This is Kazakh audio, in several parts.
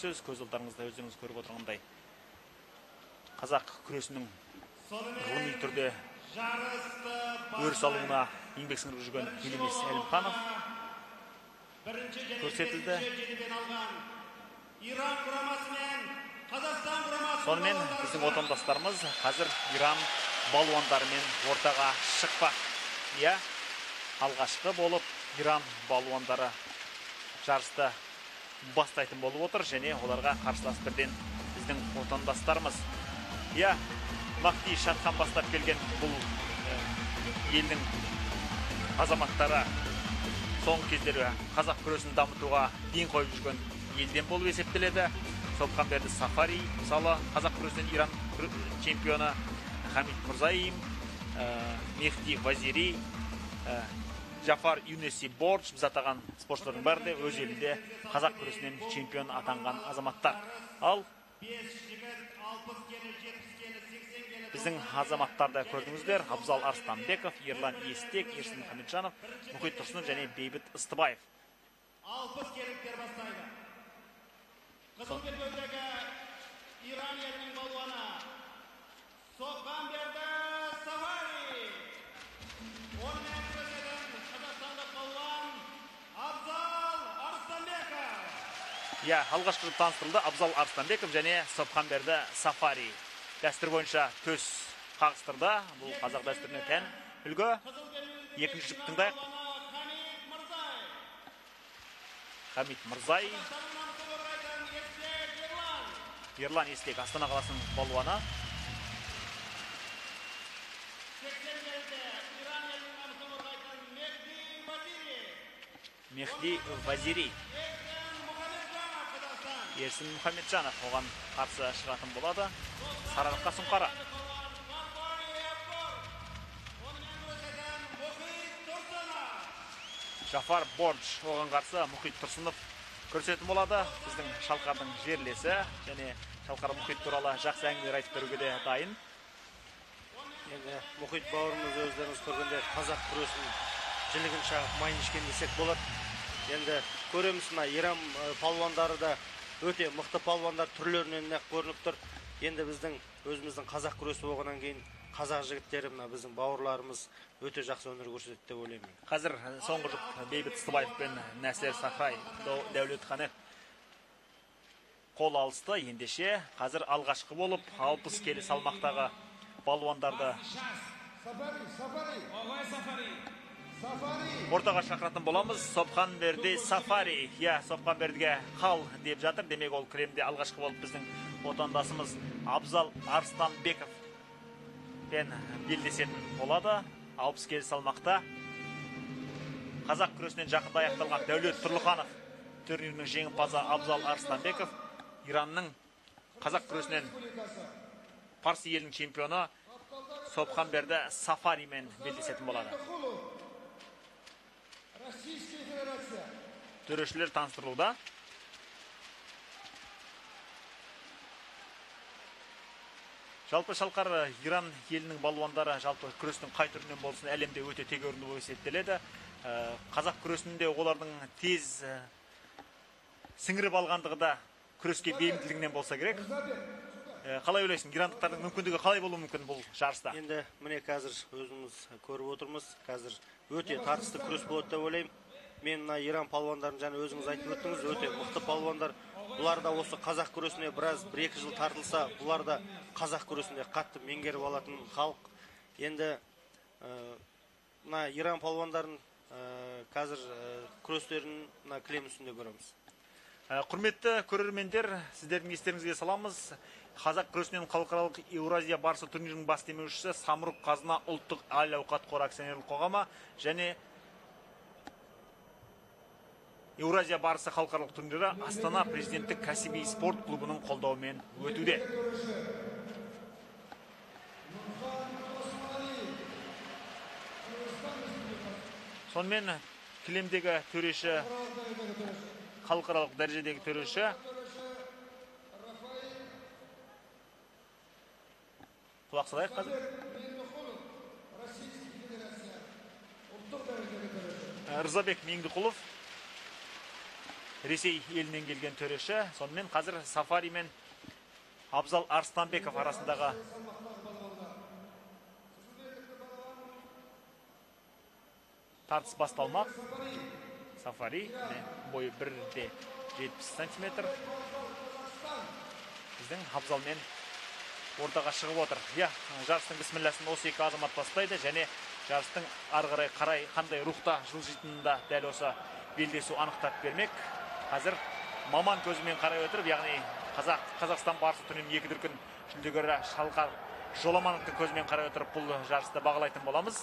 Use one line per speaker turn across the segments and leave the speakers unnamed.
сөз. Көз алдарыңызда өздеріңіз көріп отырғандай қазақ күресінің ғылыми түрде өріс алуына еңбек сіңіріп жүрген Елемес Әлімханов көрсетілді. Сонымен біздің отандастарымыз қазір Иран балуандарымен ортаға шықпақ. Алғашқы болып Иран балуандары жарысты бастайтын болып отыр, және оларға қарсылас бірден біздің отандастарымыз. Махди Шатхан бастап келген бұл елдің азаматтары соңғы кездері қазақ күресін дамытуға ден қойып жүрген елден болып есептеледі. Сопханберди Сафари, мысалы, қазақ күресінен Иран чемпионы, Хамид Мурзаим, Мехди Вазири, Джафар Юнеси Бордж, біз атаған спортшылардың бәрі де өз елінде қазақ күресінен чемпион атанған азаматтар. Ал біздің азаматтарды көрдіңіздер: Абзал Арыстанбеков, Ерлан Естек, Ерсін Мұхамеджанов, Мұхит Тұрсынов және Бейбіт Ыстыбаев.
60 келіктер бастайды. Қызыл белбеудегі Иран елінің балуаны Сопханберди Сафари. Онымен күресетін қазақстандық балуан Абзал Арыстанбеков.
Алғашқы таныстырылды Абзал Арыстанбеков және Сопханберди Сафари. Дәстүр бойынша төс қағыстырды. Бұл қазақ дәстүріне тән үлгі. Екінші жұп тыңдайық. Хамид Мырзай, Ерлан Естек, Астана қаласының балуаны. Мехди Вазири, Ерсін Мұхамеджанов оған қарсы шығатын болады. Сарыарқа сұңқары. Джафар Бордж оған қарсы Мұхит Тұрсынов көрсететін болады. Біздің Шалқардың жерлесі және Шалқар Мұхит туралы жақсы әңгімелер айтып беруге де дайын.
Енді Мұхит бауырымыз өздеріңіз көргенде қазақ күресін жілігін шағып майын ішкен десек болады. Енді көреміз, Иран палуандары да өте мықты палуандар, түрлерінен көрініп тұр. Енді біздің өзіміздің қазақ күресі болғаннан кейін қазақ жігіттері, біздің бауырларымыз өте жақсы өнер көрсетті деп ойлаймын.
Қазір соңғы жұп Бейбіт Ыстыбаев пен Нәсер Сахрай Дәулетханов қол алысты. Ендеше қазір алғашқы болып 60 келі салмақтағы балуандарды ортаға шақыратын боламыз. Сопханберди Сафари. Сопханбердіге қал деп жатыр. Демек ол кілемде алғашқы болып біздің отандасымыз Абзал Арыстанбеков пен белдесетін болады. 60 келі салмақта қазақ күресінен жақында аяқталған Дәулет Тұрлыханов турнирінің жеңімпазы Абзал Арыстанбеков Иранның қазақ күресінен Парсы елінің чемпионы Сопханберди Сафаримен белдесетін болады. Төрешілер таныстырылуда. Жалпы Шалқар Иран елінің балуандары жалпы күрестің қай түрінен болсын әлемде өте тегеурінді болып есептеледі. Қазақ күресінде олардың тез сіңіріп алғандығы да күреске бейімділігінен болса керек. Қалай ойлайсың, ирандықтардың мүмкіндігі қалай болуы мүмкін бұл жарыста?
Енді міне қазір өзіміз көріп отырмыз. Қазір өте тартысты күрес болады деп ойлаймын. Мен Иран палуандарын жаңа өзіңіз айтып өттіңіз, өте мықты палуандар. Бұлар да осы қазақ күресіне бір-екі жыл тартылса, бұлар да қазақ күресінде қатты меңгеріп алатын халық. Енді Иран палуандарын қазір күрестерін кілем үстінде көреміз.
Құрметті көрермендер, сіздердің естеріңізге саламыз. Қазақ күресінен халықаралық Еуразия барысы турнирінің бас демеушісі Самұрық Қазына ұлттық әл-ауқат қоры акционерлік қоғамы және Еуразия барысы халықаралық турнирі Астана президенттік кәсіби спорт клубының қолдауымен өтуде. Сонымен кілемдегі төреші, халықаралық дәрежедегі төреші құлақ салайық қазір. Рзабек Меңдіқұлов Ресей елінен келген төреші. Сонымен қазір Сафари мен Абзал Арыстанбеков арасындағы тартыс басталмақ. Сафари бойы 1,70 сантиметр. Біздің Абзалмен ортаға шығып отыр. Жарыстың бісмілласын осы екі азамат бастайды және жарыстың ары қарай қандай рухта жылжитынын да дәл осы белдесу анықтап бермек. Қазір маман көзімен қарай отырып, яғни Қазақстан барысы турнирінің 2 дүркін жүлдегері Шалқар Жоламановтың көзімен қарай отырып бұл жарысты бағалайтын боламыз.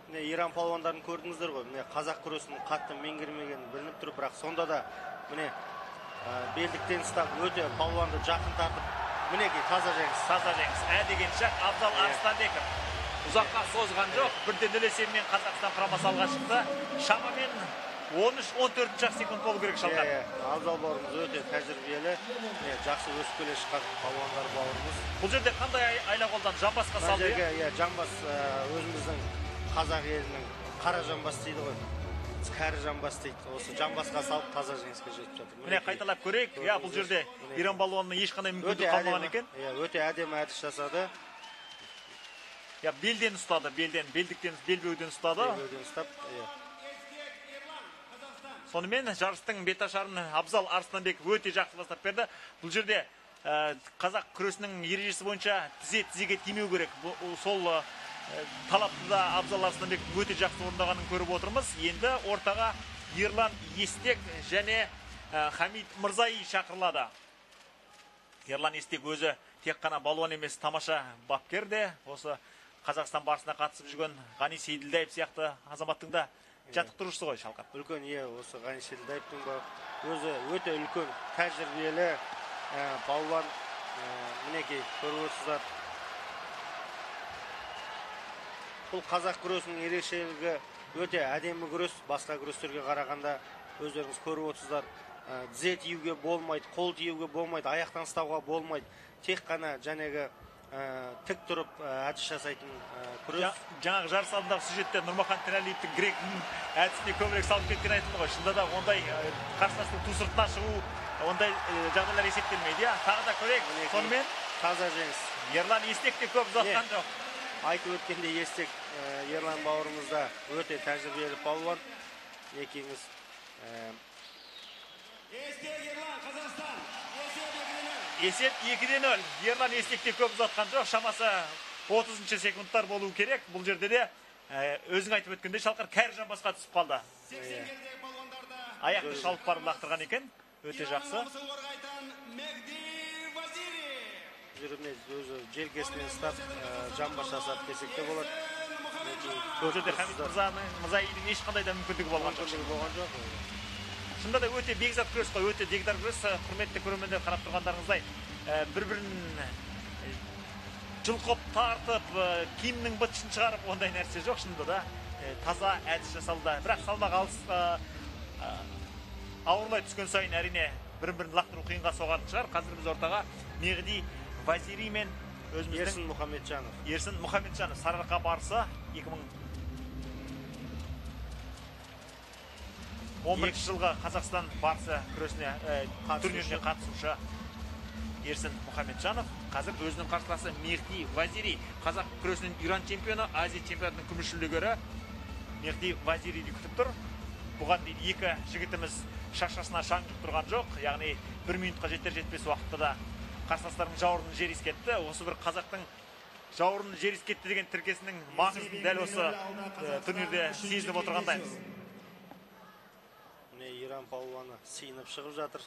Иран палуандарын көрдіңіздер ғой. Қазақ күресінің қатты меңгермегені білініп тұр, бірақ сонда да белдіктен ұстап өте палуанды жақын тартып, мінекей таза жеңіс.
Таза жеңіс. Дегенше Абзал Арыстанбеков ұзаққа созған жоқ. 1-0 есебімен Қазақстан құрамасы алға шықты. Шамамен 13-14 секунд болу керек Шалқар.
Абзал бауырымыз өте тәжірибелі, жақсы өсіп келе шыққан палуандар бауырымыз.
Бұл жерде қандай айла-қолдан жамбасқа салды?
Жамбас өзіміздің қазақ елінің қара жамбас дейді ғой. Кәрі жамбас дейді. Осы жамбасқа салып таза жеңіске жетіп жатыр.
Міне қайталап көрейік. Бұл жерде Иран балуанының ешқандай мүмкіндік қалмаған екен.
Өте әдемі әдіс жасады.
Белден ұстады, белдіктен, белбеуден ұстады.
Белбеуден ұстап,
Сонымен жарыстың беташарын Абзал Арыстанбеков өте жақсы бастап берді. Бұл жерде қазақ күресінің ережесі бойынша тізеге тимеу керек. Сол талапты да Абзал Арыстанбеков өте жақсы орындағанын көріп отырмыз. Енді ортаға Ерлан Естек және Хамид Мырзаи шақырылады. Ерлан Естек өзі тек қана балуан емес, тамаша бапкер де. Осы Қазақстан барысына қатысып жүрген Ғани Сейділдаев сияқты азаматтың да жаттықтырушысы ғой Шалқар.
Үлкен осы Ғани Сейділдаевтың өзі өте үлкен тәжірибелі балуан. Мінекей көріп отырсыздар. Бұл қазақ күресінің ерекшелігі өте әдемі күрес. Басқа күрестерге қарағанда өздеріңіз көріп отырсыздар. Тізе тиюге болмайды, қол тиюге болмайды, аяқтан ұстауға болмайды. Тек қана жәнегі тік тұрып әдіс жасайтын күрес.
Жаңағы жарыс алдындағы сюжетте Нұрмахан Тінәлиевтің гректің әдісіне көбірек салып кеткен айтылды ғой. Шынында да ондай қарсыластың ту сыртына шығу, ондай жағдайлар есептелмейді. Тағы да көрейік. Сонымен
таза жеңіс.
Ерлан Естек те көп ұзатқан жоқ.
Айтып өткенде Естек Ерлан бауырымызда өте тәжірибелі палуан. Екеңіз
Естек Ерлан, Қазақстан.
Есеп 2-0. Ерлан Естекте көп ұзатқан жоқ. Шамасы 30 секундтар болу керек. Бұл жерде де өзің айтып өткенде Шалқар кәрі жамбасқа түсіп қалды. Аяқты шалып барып лақтырған екен. Өте жақсы.
Жүрімне өзі желкесінен ұстап жамбас жасап десек те болады.
Бұл жерде Хамид Мырзаидің ешқандай да мүмкіндігі болған жоқ. Шында да өте бекзат күрес қой, өте дегдар күрес. Құрметті көрермендер, қарап тұрғандарыңыздай бір-бірін жұлқып, тартып, киімнің бытышын шығарып, ондай нәрсе жоқ. Шында да таза әдіс жасалды. Бірақ салмақ ауырлай түскен сайын әрине бір-бірін лақтыру қиынға соғатын шығар. Қазір біз ортаға Мехди Вазири мен
өзіміздің
Ерсін Мұхамеджанов Сарыарқа барысы 2011 жылғы Қазақстан барысы күресіне турниріне қатысушы Ерсін Мұхамеджанов. Қазір өзінің қарсыласы Мехди Вазири. Қазақ күресінің Иран чемпионы, Азия чемпионатының күміс жүлдегері Мехди Вазириді күтіп тұр. Бұған дейін екі жігітіміз шашасына шаң тұрған жоқ. Яғни 1 минутқа жетер-жетпес уақытта да қарсыластарының жауырынын жер иіскетті. Осы бір қазақтың жауырынын жер иіскетті деген тіркесінің маңызын дәл осы турнирде сезініп отырғандаймыз.
Иран палуаны сиынып шығып жатыр.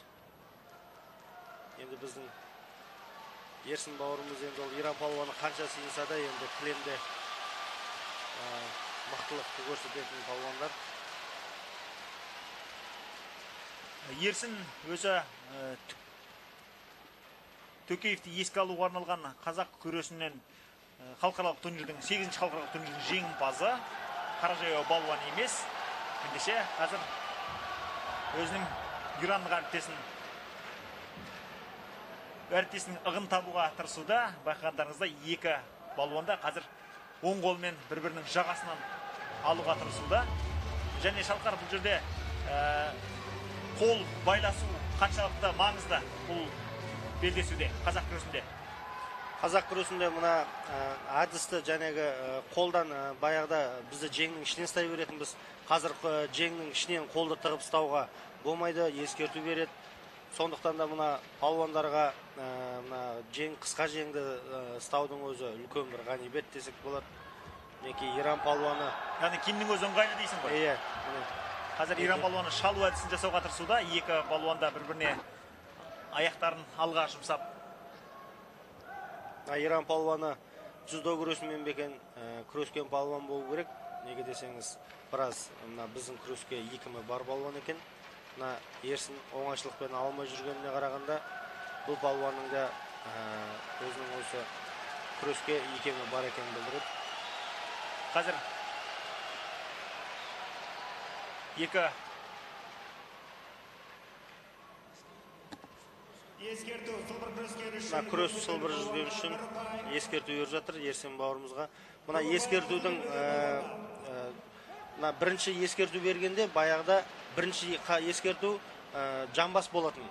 Енді біздің Ерсін бауырымыз енді ол Иран палуаны қанша сиынса да енді кілемде мықтылықты көрсететін палуандар.
Ерсін өзі Төкеевті еске алуға арналған қазақ күресінен халықаралық турнирдің 8-ші халықаралық турнирдің жеңімпазы. Қаражаяу балуан емес. Ендеше қазір өзінің Иранның әріптесінің ығын табуға тырысуда. Байқағандарыңызда екі балуанда қазір оң қолмен бір-бірінің жағасынан алуға тырысуда. Және Шалқар бұл жерде қол байласу қаншалықты маңызды бұл белдесуде, қазақ күресінде?
Қазақ күресінде мына әдісті жәнегі қолдан баяғыда бізді жеңнің ішінен ұстай беретінбіз. Қазір жеңнің ішінен қолды тығып ұстауға болмайды, ескерту береді. Сондықтан да мына палуандарға жең, қысқа жеңді ұстаудың өзі үлкен бір ғанибет десек болады. Мінекей Иран палуаны.
Яғни кимнің өзі ыңғайлы дейсің ғой?
Иә.
Қазір Иран палуаны шалу әдісін жасауға тырысуда, екі палуанда бір-біріне аяқтарын алға жұмсап.
Иран палуаны жүздо күресімен бекен күрескен палуан болу керек. Неге десеңіз, біраз біздің күреске екімі бар палуан екен. Ерсін оңайшылықпен алмай жүргеніне қарағанда, бұл палуанның да өзінің осы күреске екімі бар екен білдіреді.
Қазір екі
күрес сылбыр жүзген үшін ескерту беріп жатыр Ерсен бауырымызға. Мына ескертудің бірінші ескерту бергенде баяғыда бірінші ескерту жамбас болатын.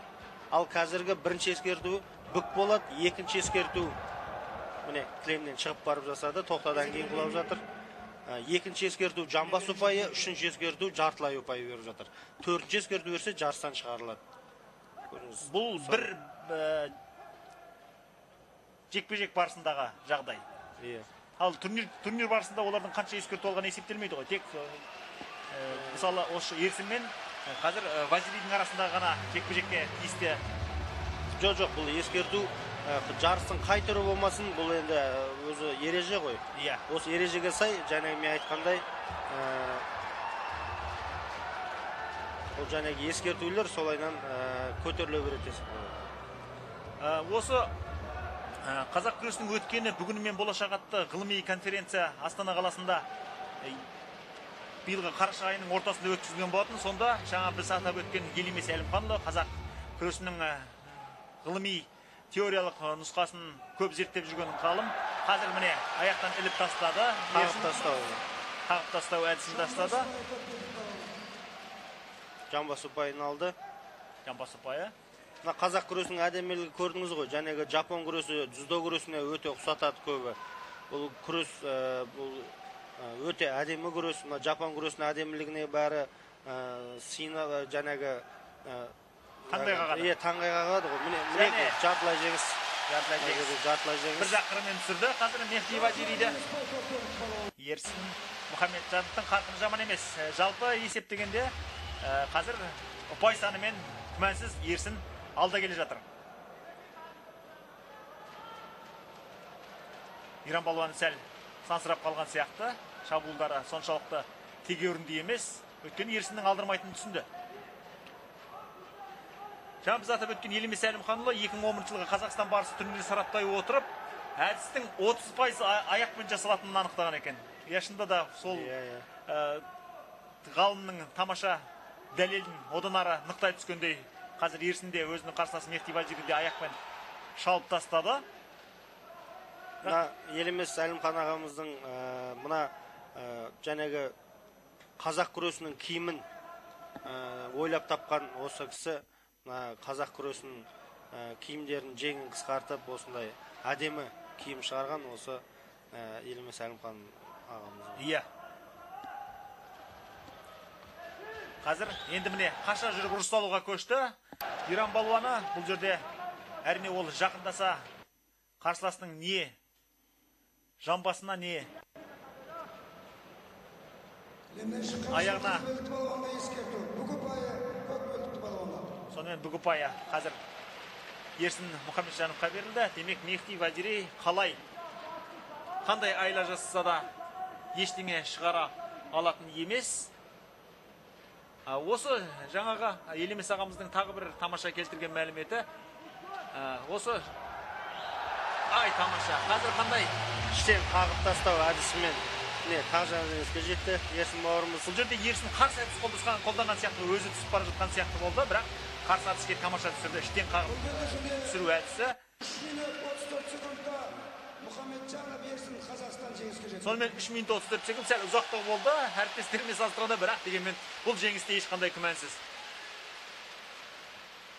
Ал қазіргі бірінші ескерту бүк болады, екінші ескерту міне кілемнен шығып барып жасады, тоқтадан кейін құлап жатыр. Екінші ескерту жамбас ұпайы, үшінші ескерту жартылай ұпайы беріп жатыр. Төртінші ескерту берсе жарыстан шығарылады.
Бұл бір жекпе-жек барысындағы жағдай. Ал турнир барысында олардың қанша ескерту алған есептелмейді ғой. Тек мысалы осы Ерсін мен қазір Вазиридің арасындағы ғана жекпе-жекке тиісті.
Жоқ, бұл ескерту жарыстың қай түрі болмасын, бұл енді өзі ереже ғой. Осы ережеге сай, және мен айтқандай, бұл жәнегі ескертулер солайнан көтеріле береді.
Осы қазақ күресінің өткені бүгіні мен болашақ атты ғылыми конференция Астана қаласында биылғы қараша айының ортасында өткізілген болатын. Сонда жаңа біз атап өткен Елемес Әлімханұлы қазақ күресінің ғылыми теориялық нұсқасын көп зерттеп жүрген ғалым қазір міне аяқтан іліп тастады. Қағып тастау әдісін тастады.
Жамбас ұпайын алды.
Жамбас ұпайы.
Қазақ күресінің әдемілігі көрдіңіз ғой. Жәнегі Жапон күресі жүздо күресіне өте ұқсатады көбі. Бұл күрес өте әдемі күрес. Жапон күресінің әдемілігіне бәрі сыйына жәнегі
таңдай қағады.
Таңдай қағады ғой. Міне жартылай жеңіс.
Бір жақырымен түсірді. Қазір Мехди Вазириді. Ерсін Мұхамеджановтың қарқыны жаман емес. Жалпы есептегенде қазір ұпай санымен күмәнсіз Ерсін алда келе жатыр. Иран палуаны сәл сансырап қалған сияқты. Шабуылдары соншалықты тегеурінді емес. Өйткені Ерсіннің алдырмайтынын түсінді. Жаңа біз атап өткен Елемес Әлімханұлы 2010 жылғы Қазақстан барысы турнирін сараптай отырып, әдістің 30% аяқпен жасалатынын анықтаған екен. Шынында да сол ғалымның тамаша дәлелін одан ары нықтай түскендей, қазір Ерсінде өзінің қарсыласы Мехди Вазириді аяқпен шалып тастады.
Елемес Әлімхан ағамыздың мына жәнегі қазақ күресінің киімін ойлап тапқан осы кісі қазақ күресінің киімдерін жеңін қысқартып, осындай әдемі киім шығарған осы Елемес Әлімхан ағамыз.
Иә. Қазір енді міне қаша жүріп ұрыс алуға көшті. Иран балуаны бұл жерде әрине ол жақындаса қарсыласының не жамбасына не аяғына сонымен бүк ұпайы қазір Ерсін Мұхамеджановқа берілді. Демек Мехди Вазири қандай айла жасаса да ештеңе шығара алатын емес. Осы жаңаға Елемес ағамыздың тағы бір тамаша келтірген мәліметі. Осы тамаша. Қазір қандай
іштен қағып тастау әдісімен тағы жеңіске жетті Ерсін бауырымыз.
Бұл жерде Ерсін қарсы әдіс қолданған сияқты, өзі түсіп бара жатқан сияқты болды, бірақ қарсы әдіске тамаша түсірді. Іштен қағып түсіру әдісі. Сонымен 3 минут 34 секунд сәл ұзақтығы болды. Әріптестерімен салыстырғанда, бірақ дегенмен бұл жеңісте ешқандай күмәнсіз.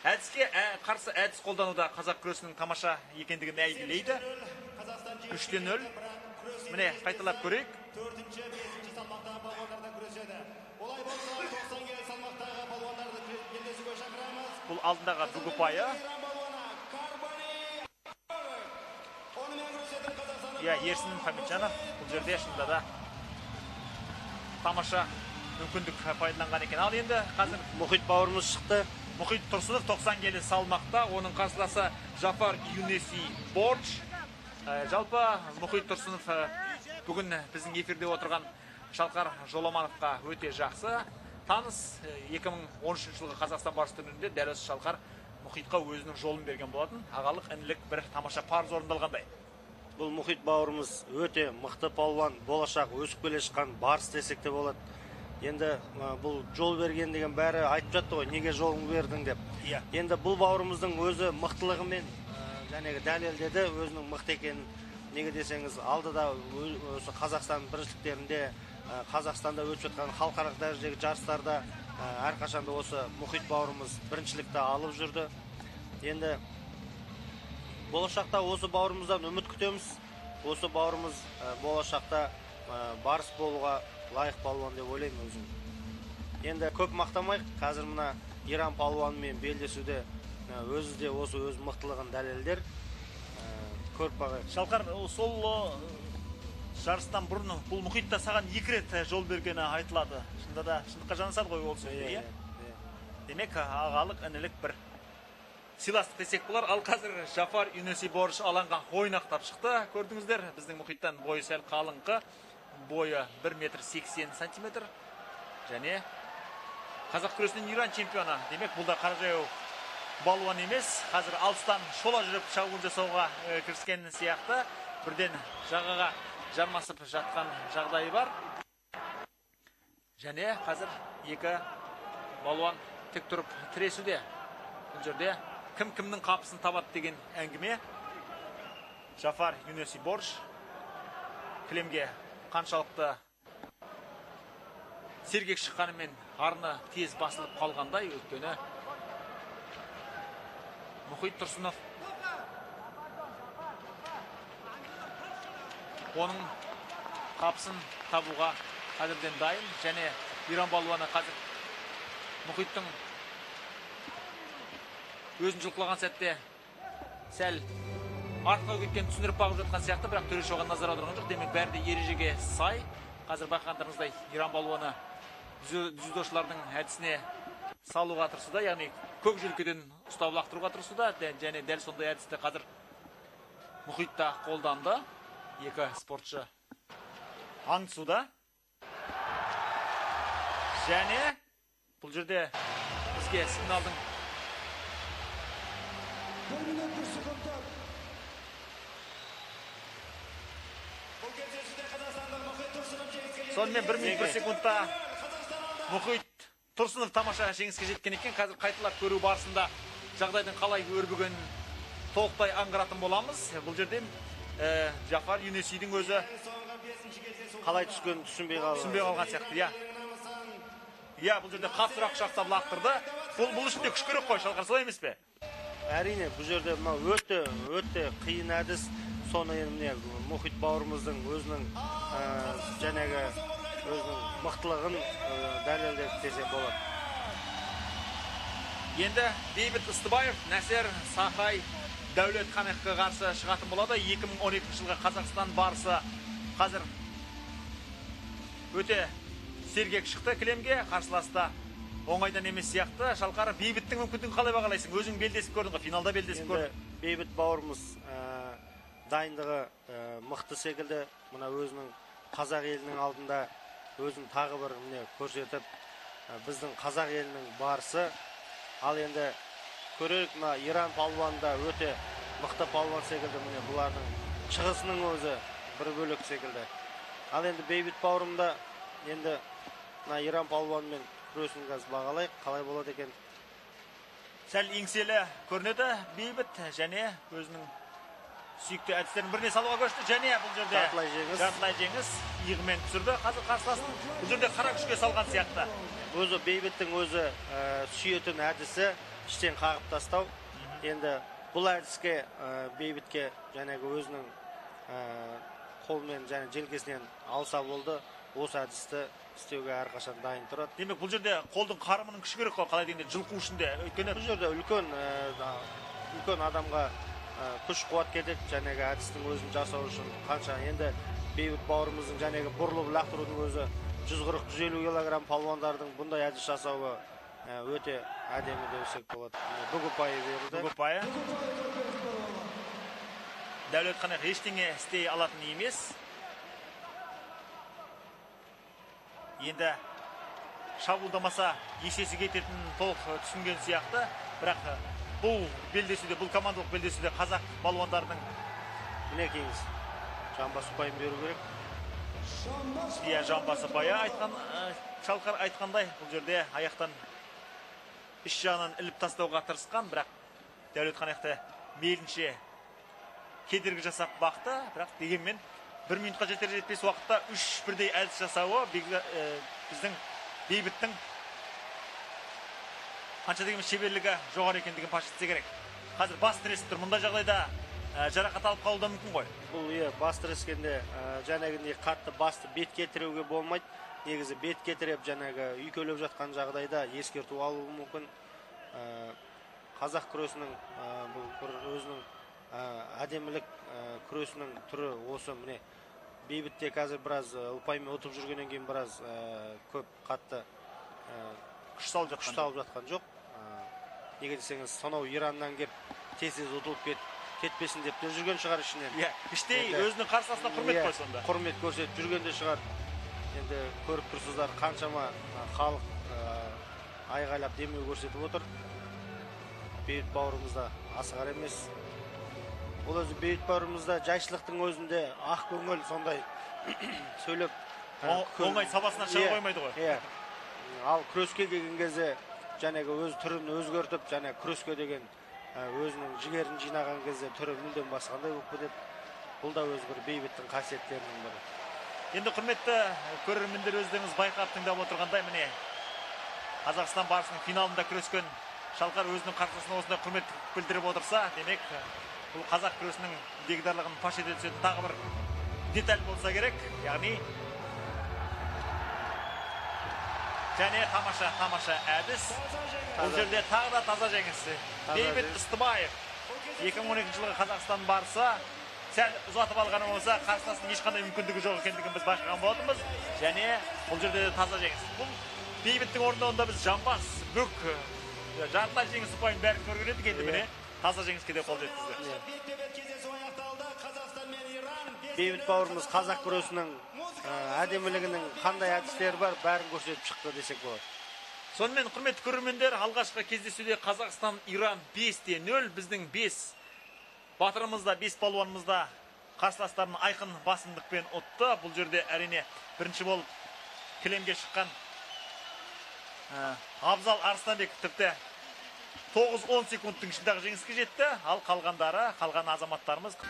әдіске қарсы әдіс қолдануда қазақ күресінің тамаша екендігін әйгілейді. 3-0. Міне, қайталап көрейік.
4-5 салмақтағы балуандарда күреседі. Олай болса 90 келі салмақтағы балуандарды белдесуге шақырамыз.
Бұл алдындағы бүгі ұпайы. Ерсін Хамитжанов бұл жерде шынында да тамаша мүмкіндік пайдаланған екен. Ал енді қазір
Мұхит бауырымыз шықты.
Мұхит Тұрсынов 90 келі салмақта, оның қарсыласы Жафар Юнеси Борж. Жалпы Мұхит Тұрсынов бүгін біздің эфирде отырған Шалқар Жоламановқа өте жақсы таныс. 2013 жылғы Қазақстан барысы турнирінде дәл осы Шалқар Мұхитқа өзінің жолын берген болатын. Ағалық інілік бір тамаша парыз орындалғандай.
Бұл Мұхит бауырымыз өте мықты палуан, болашақ өсіп келе шыққан барыс десек те болады. Енді бұл жол берген деген бәрі айтып жатты ғой, неге жолын бердің деп. Енді бұл бауырымыздың өзі мықтылығымен жәнегі дәлелдеді, өзінің мықты екенін. Неге десеңіз, алдыда осы Қазақстан біріншіліктерінде, Қазақстанда өтіп жатқан халықаралық дәрежедегі жарыстарда әрқашанда осы Мұхит бауырымыз біріншілікті алып жүрді. Енді болашақта осы бауырымыздан үміт күтеміз. Осы бауырымыз болашақта барыс болуға лайық палуан деп ойлаймын өзім. Енді көп мақтамайық, қазір мына Иран палуанымен белдесуде өзі де осы өз мықтылығын дәлелдер. Көріп бағайық.
Шалқар, сол жарыстан бұрын бұл Мұхитта саған 2 рет жол бергені айтылады. Шында да шындыққа жанасады ғой ол сөзде. Демек, ағалық інілік бір сыйластық десек болар. Ал қазір Жафар Юнеси Борж алаңға ойнақтап шықты. Көрдіңіздер, біздің Мұхиттан бойы сәл қалыңқы. Бойы 1,80 см. Және қазақ күресінің Иран чемпионы. Демек, бұл да қаражау балуан емес. Қазір алыстан шола жүріп шабуыл жасауға кіріскен сияқты. Бірден жағаға жармасып жатқан жағдайы бар. Және қазір екі балуан тік тұрып тіресуде. Бұл жерде кім-кімнің қапысын табады деген әңгіме. Жафар Юнеси Борж кілемге қаншалықты сергек шыққанымен арны тез басылып қалғандай, өйткені Мұхит Тұрсынов оның қапысын табуға қазірден дайын. Және Иран балуаны қазір Мұхиттың өзін жұлқылаған сәтте сәл артқа кеткен түсіндіріп бағып жатқан сияқты, бірақ төреші оған назар аударған жоқ. Демек, бәрі де ережеге сай. Қазір байқағандарыңыздай Иран балуаны дзюдошылардың әдісіне салуға тырысуда, яғни көк желкеден ұстап лақтыруға тырысуда, және дәл сондай әдісті қазір Мұхитта қолданды. Екі спортшы аңдысуда. Және бұл жерде бізге сигналдың сонымен 1 минут 1 секундта Мұхит Тұрсынов тамаша жеңіске жеткен екен. Қазір қайталап көру барысында жағдайдың қалай өрбігенін толықтай аңғаратын боламыз. Бұл жерде Жафар Юнесидің өзі
қалай түскенін түсінбей
қалған сияқты. Бұл жерде қапсырақ шақтап лақтырды. Бұл үшін де күш керек қой, Шалқар, солай емес пе?
Әрине, бұл жерде өте қиын әдіс. Соны енді Мұхит бауырымыздың өзінің жәнегі өзінің мықтылығын дәлелдеп десе болады.
Енді Бейбіт Ыстыбаев, Нәсер Сақай Дәулет Қаныққа қарсы шығатын болады. 2012 жылғы Қазақстан барысы қазір өте сергек шықты кілемге. Қарсыласта оңайдан емес сияқты. Шалқар, Бейбіттің мүмкіндігін қалай бағалайсың? Өзің белдесіп көрдің ғой, финалда белдесіп көрдің.
Бейбіт бауырымыз дайындығы мықты секілді. Мына өзінің қазақ елінің алдында өзін тағы бір көрсетіп, біздің қазақ елінің барысы. Ал енді көрерік, мына Иран палуанында өте мықты палуан секілді. Міне бұлардың шығысының өзі бір бөлек секілді. Ал енді Бейбіт бауырымда енді мына Иран палуанымен күресін қазір бағалайық, қалай болады екен.
Сәл еңселі көрінеді Бейбіт, және өзінің сүйікті әдістердің біріне салуға көшті. Және бұл жерде жартылай жеңіс иығымен түсірді. Қазір қарсыласын бұл жерде қара күшке салған сияқты.
Өзі бейбіттің өзі сүйетін әдісі іштен қағып тастау. Енді бұл әдіске бейбітке жәнегі өзінің қолмен және желкесінен алса болды. Осы әдісті істеуге әрқашан дайын тұрады.
Демек, бұл жерде қолдың қарымының күші керек қой, қалай дегенде жылқы үшінде. Өйткені
бұл жерде үлкен адамға күш қуат кетеді, жәнегі әдістің өзін жасау үшін қанша. Енді бейбіт бауырымыздың жәнегі бұрылып лақтырудың өзі 140-150 килограмм палуандардың бұндай әдіс жасауы өте әдемі десек болады. Бүгі ұпайы берілді.
Бүгі ұпайы. Дәулетхан ештеңе істей алатын емес. Енді шабуылдамаса есесі кететін толық түсінген сияқты. Бірақ бұл белдесуде, бұл командалық белдесуде қазақ балуандарының
мінекейіңіз жамбас ұпайын беру керек.
Иә, жамбасы бая айтқан, Шалқар айтқандай, бұл жерде аяқтан іш жағынан іліп тастауға тырысқан, бірақ Дәулетхан аяқты мейлінше кедергі жасап бақты, бірақ дегенмен 1 минутқа жетер-жетпес уақытта 3 бірдей әдіс жасауы біздің бейбіттің қанша деген шеберлігі жоғары екендігін паш етсе керек. Қазір бас тіресіп тұр. Мұндай жағдайда жарақат алып қалуы да мүмкін ғой.
Бұл бас тірескенде жәнегіндей қатты басты бетке тіреуге болмайды. Негізі бетке тіреп жәнегі үйкелеп жатқан жағдайда ескерту алуы мүмкін. Қазақ күресінің бұл бір өзінің әдемілік күресінің түрі осы міне. Бейбітте қазір біраз ұпаймен ұтып жүргеннен кейін біраз көп қатты
күш салып
жатқан жоқ. Неге десеңіз, сонау Ираннан кеп тез ұтылып кетпесін деп жүрген шығар ішінен.
Іштей өзінің қарсыласына құрмет қой сонда.
Құрмет көрсетіп жүргенде шығар. Енді көріп тұрсыздар, қаншама халық айғайлап демеу көрсетіп отыр. Бейбіт бауырымызда асығар емес. Ол өзі бейбіт бауырымызда жайшылықтың өзінде ақ көңіл сондай сөйлеп
оңай сабасынан шыға қоймайды ғой.
Ал күреске келген кезде жәнегі өз түрін өзгертіп, және күреске деген өзінің жігерін жинаған кезде түрі мүлдем басқандай болып кетеді. Бұл да өз бір бейбіттің қасиеттерінің бірі.
Енді құрметті көрермендер, өздеріңіз байқап тыңдап отырғандай, міне Қазақстан барысының финалында күрескен Шалқар өзінің қарсыласына осындай құрмет білдіріп отырса, демек бұл қазақ күресінің дегдарлығын паш ете түсетін тағы бір деталь болса керек. Яғни және тамаша әдіс. Бұл жерде тағы да таза жеңісі. Бейбіт Ыстыбаев 2012 жылғы Қазақстан барса сәл ұзатып алғаны болса, қарсыласының ешқандай мүмкіндігі жоқ екендігін біз байқаған болатынбыз. Және бұл жерде таза жеңіс. Бұл бейбіттің орындауында біз жамбас, бүк, жартылай жеңіс ұпайын бәрін көрген едік. Енді міне таза жеңіске де қол жеткізді.
Бейбіт бауырымыз қазақ күресінің әдемілігінің қандай әдістері бар, бәрін көрсетіп шықты десек болады.
Сонымен құрметті көрермендер, алғашқы кездесуде Қазақстан Иран 5-0, біздің 5 батырымызда, 5 палуанымызда қарсыластарын айқын басымдықпен ұтты. Бұл жерде әрине бірінші болып кілемге шыққан Абзал Арыстанбек тіпті 9-10 секундтың ішіндегі жеңіске жетті. Ал қалған азаматтарымыз